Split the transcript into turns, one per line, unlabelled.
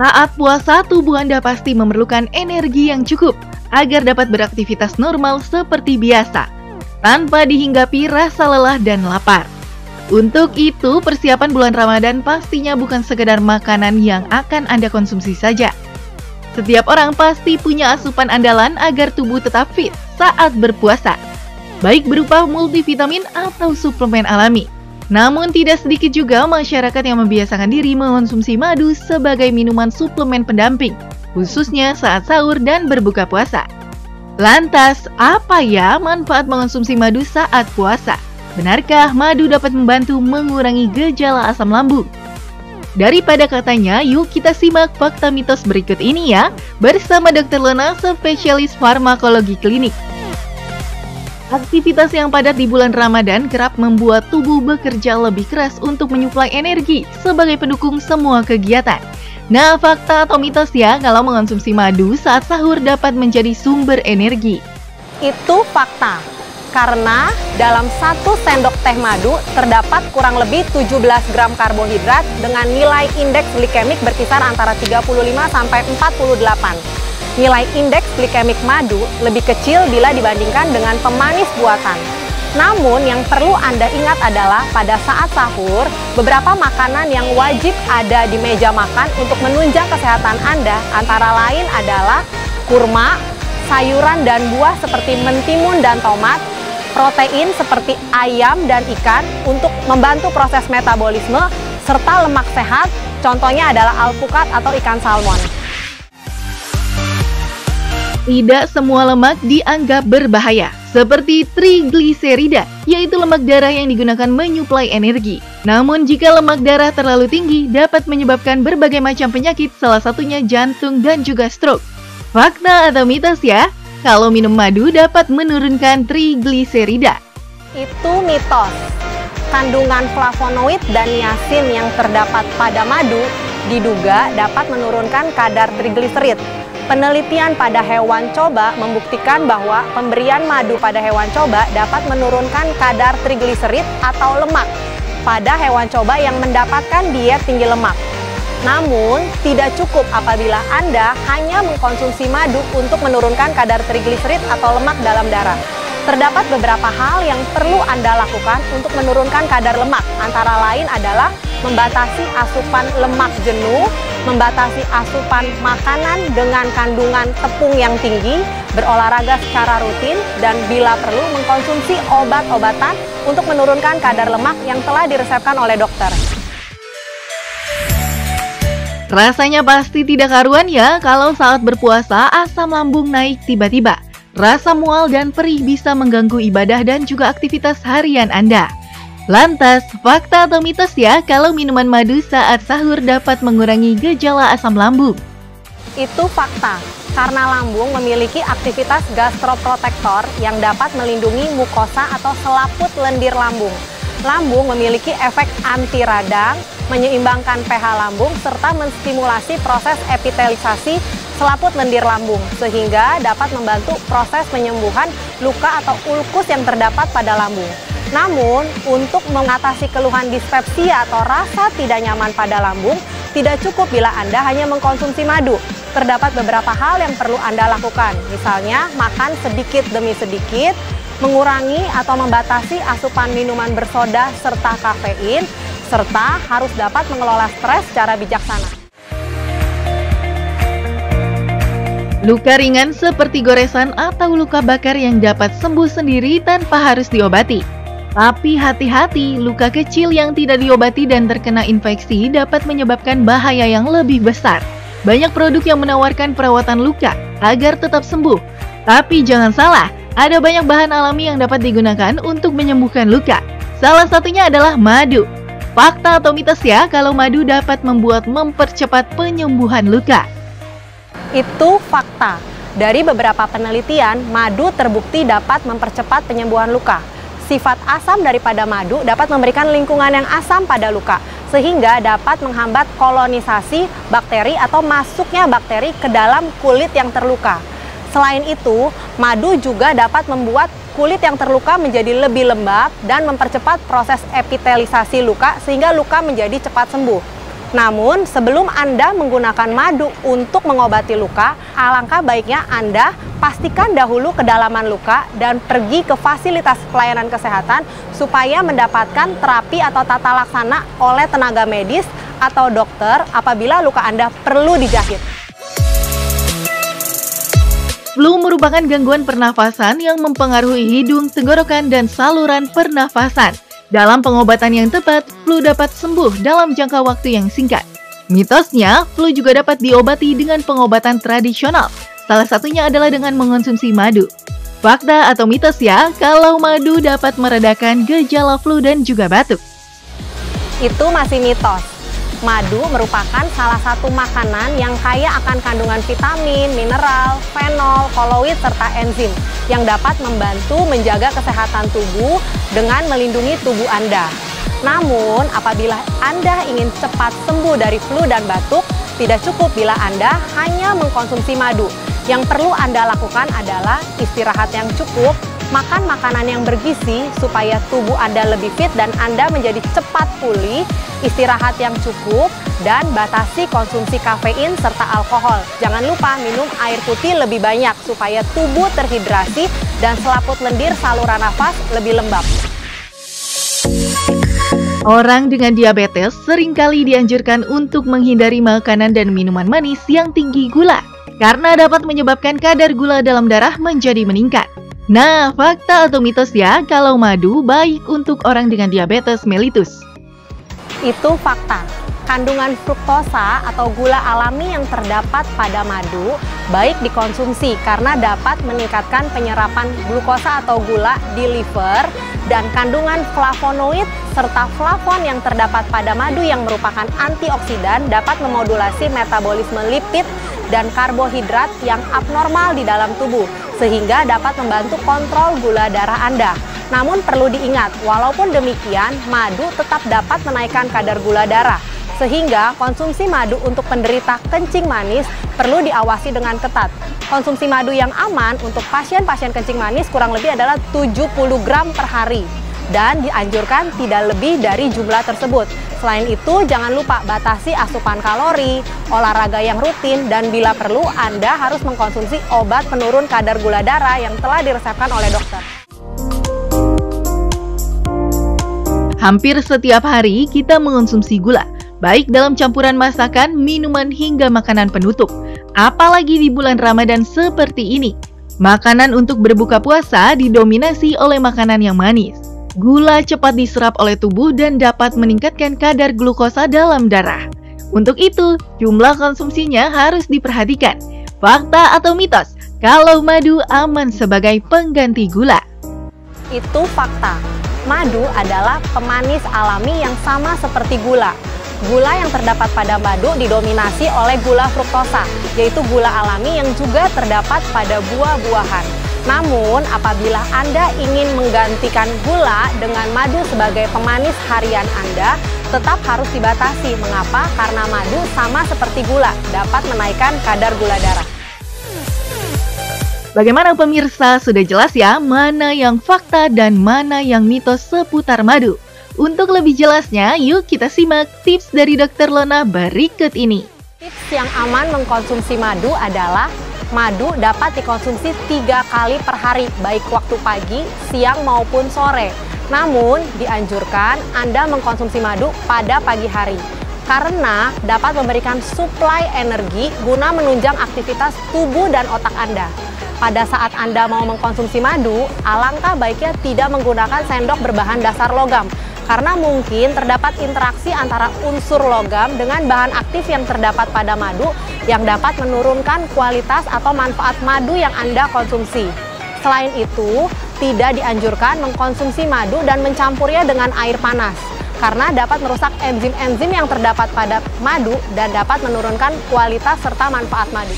Saat puasa, tubuh Anda pasti memerlukan energi yang cukup agar dapat beraktivitas normal seperti biasa, tanpa dihinggapi rasa lelah dan lapar. Untuk itu, persiapan bulan Ramadan pastinya bukan sekedar makanan yang akan Anda konsumsi saja. Setiap orang pasti punya asupan andalan agar tubuh tetap fit saat berpuasa, baik berupa multivitamin atau suplemen alami. Namun tidak sedikit juga masyarakat yang membiasakan diri mengonsumsi madu sebagai minuman suplemen pendamping, khususnya saat sahur dan berbuka puasa. Lantas, apa ya manfaat mengonsumsi madu saat puasa? Benarkah madu dapat membantu mengurangi gejala asam lambung? Daripada katanya, yuk kita simak fakta mitos berikut ini ya, bersama Dr. Lona, spesialis farmakologi klinik. Aktivitas yang padat di bulan Ramadan kerap membuat tubuh bekerja lebih keras untuk menyuplai energi sebagai pendukung semua kegiatan. Nah, fakta atau mitos ya kalau mengonsumsi madu saat sahur dapat menjadi sumber energi?
Itu fakta, karena dalam 1 sendok teh madu terdapat kurang lebih 17 gram karbohidrat dengan nilai indeks glikemik berkisar antara 35 sampai 48. Nilai indeks glikemik madu lebih kecil bila dibandingkan dengan pemanis buatan. Namun yang perlu Anda ingat adalah pada saat sahur, beberapa makanan yang wajib ada di meja makan untuk menunjang kesehatan Anda antara lain adalah kurma, sayuran dan buah seperti mentimun dan tomat, protein seperti ayam dan ikan untuk membantu proses metabolisme, serta lemak sehat, contohnya adalah alpukat atau ikan salmon.
Tidak semua lemak dianggap berbahaya, seperti trigliserida, yaitu lemak darah yang digunakan menyuplai energi. Namun jika lemak darah terlalu tinggi, dapat menyebabkan berbagai macam penyakit, salah satunya jantung dan juga stroke. Fakta atau mitos ya, kalau minum madu dapat menurunkan trigliserida?
Itu mitos. Kandungan flavonoid dan niacin yang terdapat pada madu diduga dapat menurunkan kadar trigliserid. Penelitian pada hewan coba membuktikan bahwa pemberian madu pada hewan coba dapat menurunkan kadar trigliserid atau lemak pada hewan coba yang mendapatkan diet tinggi lemak. Namun, tidak cukup apabila Anda hanya mengkonsumsi madu untuk menurunkan kadar trigliserid atau lemak dalam darah. Terdapat beberapa hal yang perlu Anda lakukan untuk menurunkan kadar lemak, antara lain adalah membatasi asupan lemak jenuh, membatasi asupan makanan dengan kandungan tepung yang tinggi, berolahraga secara rutin, dan bila perlu mengkonsumsi obat-obatan untuk menurunkan kadar lemak yang telah diresepkan oleh dokter.
Rasanya pasti tidak karuan ya kalau saat berpuasa asam lambung naik tiba-tiba. Rasa mual dan perih bisa mengganggu ibadah dan juga aktivitas harian Anda. Lantas, fakta atau mitos ya kalau minuman madu saat sahur dapat mengurangi gejala asam lambung?
Itu fakta, karena lambung memiliki aktivitas gastroprotektor yang dapat melindungi mukosa atau selaput lendir lambung. Lambung memiliki efek anti radang, menyeimbangkan pH lambung, serta menstimulasi proses epitelisasi selaput lendir lambung, sehingga dapat membantu proses penyembuhan luka atau ulkus yang terdapat pada lambung. Namun, untuk mengatasi keluhan dispepsia atau rasa tidak nyaman pada lambung, tidak cukup bila Anda hanya mengkonsumsi madu. Terdapat beberapa hal yang perlu Anda lakukan, misalnya makan sedikit demi sedikit, mengurangi atau membatasi asupan minuman bersoda serta kafein, serta harus dapat mengelola stres secara bijaksana.
Luka ringan seperti goresan atau luka bakar yang dapat sembuh sendiri tanpa harus diobati. Tapi hati-hati, luka kecil yang tidak diobati dan terkena infeksi dapat menyebabkan bahaya yang lebih besar. Banyak produk yang menawarkan perawatan luka agar tetap sembuh. Tapi jangan salah, ada banyak bahan alami yang dapat digunakan untuk menyembuhkan luka. Salah satunya adalah madu. Fakta atau mitos ya kalau madu dapat mempercepat penyembuhan luka?
Itu fakta. Dari beberapa penelitian, madu terbukti dapat mempercepat penyembuhan luka. Sifat asam daripada madu dapat memberikan lingkungan yang asam pada luka, sehingga dapat menghambat kolonisasi bakteri atau masuknya bakteri ke dalam kulit yang terluka. Selain itu, madu juga dapat membuat kulit yang terluka menjadi lebih lembab dan mempercepat proses epitelisasi luka sehingga luka menjadi cepat sembuh. Namun, sebelum Anda menggunakan madu untuk mengobati luka, alangkah baiknya Anda pastikan dahulu kedalaman luka dan pergi ke fasilitas pelayanan kesehatan supaya mendapatkan terapi atau tata laksana oleh tenaga medis atau dokter apabila luka Anda perlu dijahit.
Flu merupakan gangguan pernafasan yang mempengaruhi hidung, tenggorokan, dan saluran pernafasan. Dalam pengobatan yang tepat, flu dapat sembuh dalam jangka waktu yang singkat. Mitosnya, flu juga dapat diobati dengan pengobatan tradisional. Salah satunya adalah dengan mengonsumsi madu. Fakta atau mitos ya, kalau madu dapat meredakan gejala flu dan juga batuk.
Itu masih mitos. Madu merupakan salah satu makanan yang kaya akan kandungan vitamin, mineral, fenol, koloid, serta enzim yang dapat membantu menjaga kesehatan tubuh dengan melindungi tubuh Anda. Namun, apabila Anda ingin cepat sembuh dari flu dan batuk, tidak cukup bila Anda hanya mengkonsumsi madu. Yang perlu Anda lakukan adalah istirahat yang cukup, makan makanan yang bergizi supaya tubuh Anda lebih fit dan Anda menjadi cepat pulih, istirahat yang cukup, dan batasi konsumsi kafein serta alkohol. Jangan lupa minum air putih lebih banyak supaya tubuh terhidrasi dan selaput lendir saluran nafas lebih lembab.
Orang dengan diabetes seringkali dianjurkan untuk menghindari makanan dan minuman manis yang tinggi gula, karena dapat menyebabkan kadar gula dalam darah menjadi meningkat. Nah, fakta atau mitos ya, kalau madu baik untuk orang dengan diabetes mellitus?
Itu fakta. Kandungan fruktosa atau gula alami yang terdapat pada madu baik dikonsumsi karena dapat meningkatkan penyerapan glukosa atau gula di liver, dan kandungan flavonoid serta flavon yang terdapat pada madu yang merupakan antioksidan dapat memodulasi metabolisme lipid dan karbohidrat yang abnormal di dalam tubuh, sehingga dapat membantu kontrol gula darah Anda. Namun perlu diingat, walaupun demikian, madu tetap dapat menaikkan kadar gula darah, sehingga konsumsi madu untuk penderita kencing manis perlu diawasi dengan ketat. Konsumsi madu yang aman untuk pasien-pasien kencing manis kurang lebih adalah 70 gram per hari, dan dianjurkan tidak lebih dari jumlah tersebut. Selain itu, jangan lupa batasi asupan kalori, olahraga yang rutin, dan bila perlu Anda harus mengkonsumsi obat penurun kadar gula darah yang telah diresepkan oleh dokter.
Hampir setiap hari kita mengonsumsi gula, baik dalam campuran masakan, minuman, hingga makanan penutup. Apalagi di bulan Ramadan seperti ini. Makanan untuk berbuka puasa didominasi oleh makanan yang manis. Gula cepat diserap oleh tubuh dan dapat meningkatkan kadar glukosa dalam darah. Untuk itu, jumlah konsumsinya harus diperhatikan. Fakta atau mitos, kalau madu aman sebagai pengganti gula?
Itu fakta. Madu adalah pemanis alami yang sama seperti gula. Gula yang terdapat pada madu didominasi oleh gula fruktosa, yaitu gula alami yang juga terdapat pada buah-buahan. Namun, apabila Anda ingin menggantikan gula dengan madu sebagai pemanis harian Anda, tetap harus dibatasi. Mengapa? Karena madu sama seperti gula, dapat menaikkan kadar gula darah.
Bagaimana pemirsa? Sudah jelas ya mana yang fakta dan mana yang mitos seputar madu? Untuk lebih jelasnya, yuk kita simak tips dari Dr. Lona berikut ini.
Tips yang aman mengkonsumsi madu adalah madu dapat dikonsumsi 3 kali per hari, baik waktu pagi, siang maupun sore. Namun, dianjurkan Anda mengkonsumsi madu pada pagi hari, karena dapat memberikan suplai energi guna menunjang aktivitas tubuh dan otak Anda. Pada saat Anda mau mengkonsumsi madu, alangkah baiknya tidak menggunakan sendok berbahan dasar logam, karena mungkin terdapat interaksi antara unsur logam dengan bahan aktif yang terdapat pada madu yang dapat menurunkan kualitas atau manfaat madu yang Anda konsumsi. Selain itu, tidak dianjurkan mengkonsumsi madu dan mencampurnya dengan air panas, karena dapat merusak enzim-enzim yang terdapat pada madu dan dapat menurunkan kualitas serta manfaat madu.